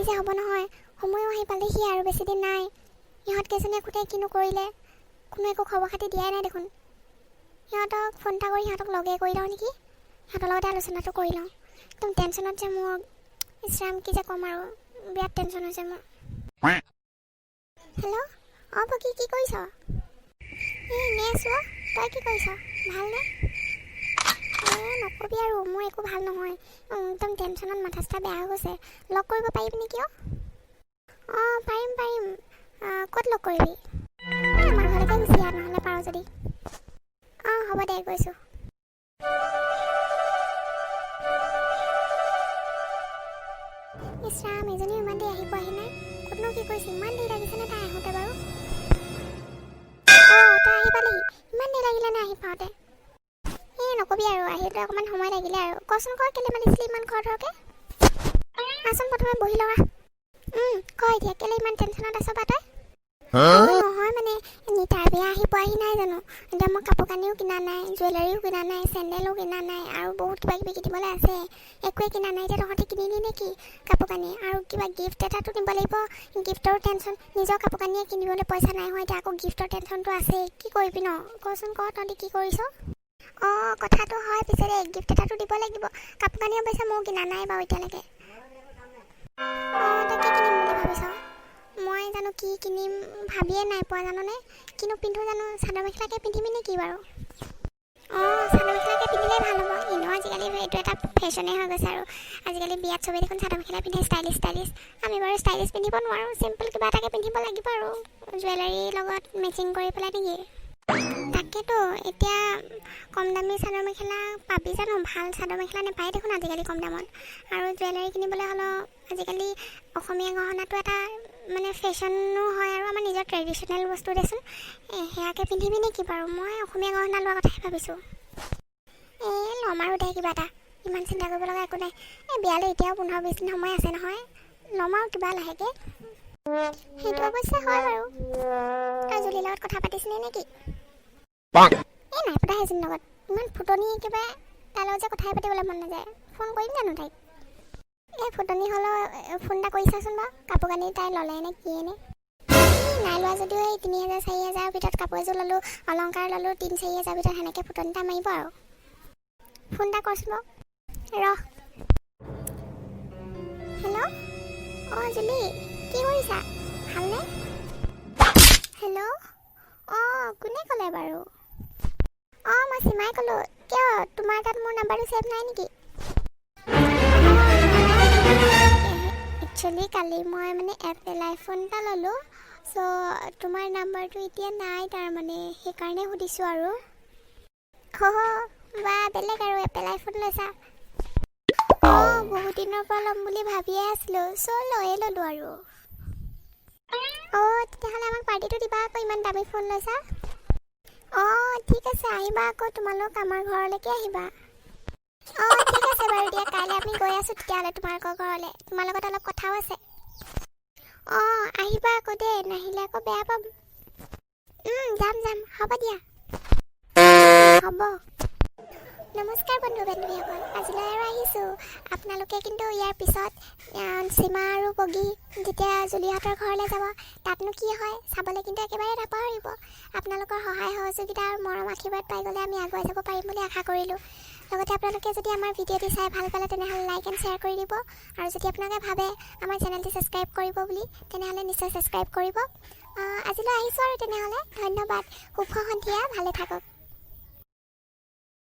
যে হ'ব নহয় সময়ো আহি পালেহি আৰু বেছি দিন নাই ইহঁত কেইজনে কোটাই কিনো কৰিলে কোনো একো খবৰ খাতি দিয়াই নাই দেখোন সিহঁতক ফোন এটা কৰি সিহঁতক লগে কৰি লওঁ নেকি সিহঁতৰ লগতে আলোচনাটো কৰি লওঁ একদম টেনশ্যনত যে মোৰ ইছৰাম কি যে ক'ম আৰু বিৰাট টেনশ্যন হৈছে মোৰ হেল্ল' অঁ বকি কি কৰিছ এই এনেই আছোঁ তই কি কৰিছ ভালনে নকবি আৰু মোৰ একো ভাল নহয় একদম টেনশ্যনত মাথা চাথা বেয়া হৈ গৈছে লগ কৰিব পাৰিবি নেকি অঁ পাৰিম ক'ত লগ কৰিবি আমাৰ ঘৰলৈকে গুচি আহ নহ'লে পাৰ যদি অঁ হ'ব দে গৈছোঁ ইছৰাম এজনীও ইমান দেৰি আহি পোৱাহি নাই ক'তনো কি কৰিছে ইমান দেৰি লাগিছেনে তাই আহোঁতে বাৰু অঁ তই আহি পালেহি ইমান দেৰি লাগিলে নে আহি পাওঁতে এই নকবি আৰু আহিলে অকণমান সময় লাগিলে আৰু কচোন ক কেলৈ মাতিছিলি ইমান খৰধৰকৈ আচোন প্ৰথমে বহি লওঁ ক এতিয়া কেলৈ ইমান টেনশ্যনত আছ বা তই নহয় মানে নিতাৰ বিয়া আহি পোৱাহি নাই জানো এতিয়া মই কাপোৰ কানিও কিনা নাই জুৱেলাৰীও কিনা নাই চেণ্ডেলো কিনা নাই আৰু বহুত কিবা কিবি কিনিবলৈ আছে একোৱে কিনা নাই এতিয়া তহঁতে কিনিলি নেকি কাপোৰ কানি আৰু কিবা গিফ্ট এটাতো নিব লাগিব গিফ্টৰো টেনশ্যন নিজৰ কাপোৰ কানিয়ে কিনিবলৈ পইচা নাই হয় এতিয়া আকৌ গিফ্টৰ টেনশ্যনটো আছেই কি কৰিবি ন কচোন ক তহঁতি কি কৰিছ অঁ কথাটো হয় পিছে দেই গিফ্ট এটাতো দিব লাগিব কাপোৰ কানি অৱশ্যে ময়ো কিনা নাই বাৰু এতিয়ালৈকে অঁ তই কি কিনিম বুলি ভাবিছ মই জানো কি কিনিম ভাবিয়ে নাই পোৱা জাননে কিনো পিন্ধো জানো চাদৰ মেখেলাকে পিন্ধিবি নেকি বাৰু অঁ চাদৰ মেখেলাকে পিন্ধিলেই ভাল হ'ব এনেও আজিকালি এইটো এটা ফেশ্বনেই হৈ গৈছে আৰু আজিকালি বিয়াত চবেই দেখোন চাদৰ মেখেলা পিন্ধে ষ্টাইলিছ আমি বাৰু ষ্টাইলিছ পিন্ধিব নোৱাৰোঁ চিম্পল কিবা এটাকে পিন্ধিব লাগিব আৰু জুৱেলাৰীৰ লগত মেচিং কৰি পেলাই নেকি তাকেতো এতিয়া কম দামী চাদৰ মেখেলা পাবি জানো ভাল চাদৰ মেখেলা নাপায় দেখোন আজিকালি কম দামত আৰু জুৱেলাৰী কিনিবলৈ হ'লেও আজিকালি অসমীয়া গহনাটো এটা মানে ফেশ্বনো হয় আৰু আমাৰ নিজৰ ট্ৰেডিশ্যনেল বস্তু দেচোন সেয়াকে পিন্ধিবি নেকি বাৰু মই অসমীয়া গহনা লোৱাৰ কথাই ভাবিছোঁ ল'ম আৰু দে কিবা এটা ইমান চিন্তা কৰিব লগা একো নাই বিয়ালৈ এতিয়াও 15-20 দিন সময় আছে নহয় ল'ম আৰু কিবা লাহেকৈ সেইটো অৱশ্যে হয় বাৰু তই জুলিৰ লগত কথা পাতিছিলি নেকি নাই পতা সেইজনীৰ লগত ইমান ফুটনি একেবাৰে তাইৰ লগত যে কথাই পাতিবলৈ মন নাযায় ফোন কৰিম জানো তাইক ফুটনি হ'লেও ফোন এটা কৰি চাচোন বাৰু কাপোৰ কানি তাই ল'লে নে কিয়ে নে নাই লোৱা যদিও এই 3,000-4,000 ভিতৰত কাপোৰ এযোৰ ল'লোঁ অলংকাৰ ল'লোঁ 3,000-4,000 ভিতৰত সেনেকৈ ফুটনি এটা মাৰিব আৰু ফোন এটা কৰচোন বাৰু ৰহ হেল্ল' অঁ জুলি কি কৰিছা ভালনে হেল্ল' অঁ কোনে ক'লে বাৰু অঁ মই সীমাই ক'লোঁ কিয় তোমাৰ তাত মোৰ নাম্বাৰটো ছেভ নাই নেকি একচুৱেলি কালি মই মানে এপল আইফোন এটা ল'লোঁ চ' তোমাৰ নাম্বাৰটো এতিয়া নাই তাৰমানে সেইকাৰণে সুধিছোঁ আৰু বা বেলেগ আৰু এপল আইফোন লৈছা অঁ বহুত দিনৰ পৰা ল'ম বুলি ভাবিয়ে আছিলোঁ চ' লৈয়ে ল'লোঁ আৰু অঁ তেতিয়াহ'লে আমাক পাৰ্টিটো দিবা আকৌ ইমান দামী ফোন লৈছা অঁ ঠিক আছে আহিবা আকৌ তোমালোক আমাৰ ঘৰলৈকে আহিবা অঁ ঠিক আছে বাৰু দিয়া কাইলৈ আমি গৈ আছোঁ তেতিয়াহ'লে তোমালোকৰ ঘৰলৈ তোমাৰ লগত অলপ কথাও আছে অঁ আহিবা আকৌ দেই নাহিলে আকৌ বেয়া পাম যাম হ'ব দিয়া হ'ব নমস্কাৰ বন্ধু বান্ধৱীসকল আজিলৈ আৰু আহিছোঁ আপোনালোকে কিন্তু ইয়াৰ পিছত সীমা আৰু বগী যেতিয়া জুলিহঁতৰ ঘৰলৈ যাব তাতনো কি হয় চাবলৈ কিন্তু একেবাৰে নাপাহৰিব আপোনালোকৰ সহায় সহযোগিতা আৰু মৰম আশীৰ্বাদ পাই গ'লে আমি আগুৱাই যাব পাৰিম বুলি আশা কৰিলোঁ লগতে আপোনালোকে যদি আমাৰ ভিডিঅ'টি চাই ভাল পালে তেনেহ'লে লাইক এণ্ড শ্বেয়াৰ কৰি দিব আৰু যদি আপোনালোকে ভাবে আমাৰ চেনেলটি ছাবস্ক্ৰাইব কৰিব বুলি তেনেহ'লে নিশ্চয় ছাবস্ক্ৰাইব কৰিব আজিলৈ আহিছোঁ আৰু তেনেহ'লে ধন্যবাদ শুভ সন্ধিয়া ভালে থাকক